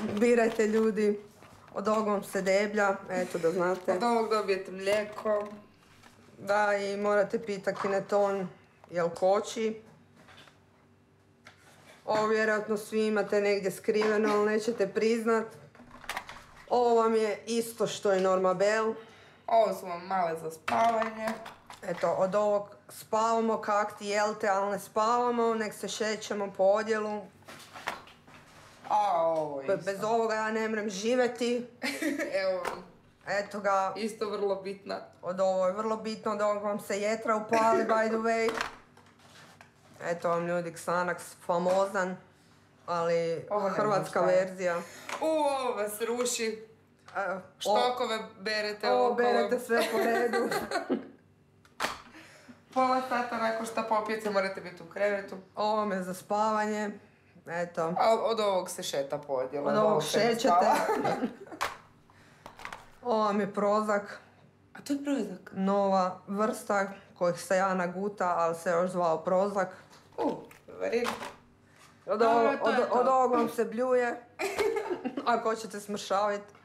Birajte ljudi. Od ovog vam se deblja, eto da znate. Od ovog dobijete mlijeko. Da, i morate pitati kineton jel koči. Ovo vjerojatno svi imate negdje skriveno, ali nećete priznat. Ovo vam je isto što i Normabel. Ovo su vam male za spavanje. Eto, od ovog spavamo kak ti jelte, ali ne spavamo, nek se šećemo po odjelu. A ovo isto. Bez ovoga ja ne mrem živjeti. Evo, Eto ga. isto vrlo bitna. Od ovo je vrlo bitno, od ovog vam se jetra upali, by the way. Eto vam ljudi, Xanax, famozan, ali hrvatska verzija. Ovo vas ruši. Štokove berete ovo okolo. berete sve po redu. Pola sata nakon šta popijete morate biti u krevetu. Ovo vam je za spavanje. Eto. A od ovog se šeta po odjelu. Od ovog šećete. Ovo vam je Prozac. A to je Prozac? Nova vrsta kojih se ja naguta, ali se još zvao Prozac. Varim. Od ovog vam se bljuje. Ako hoćete smršaviti.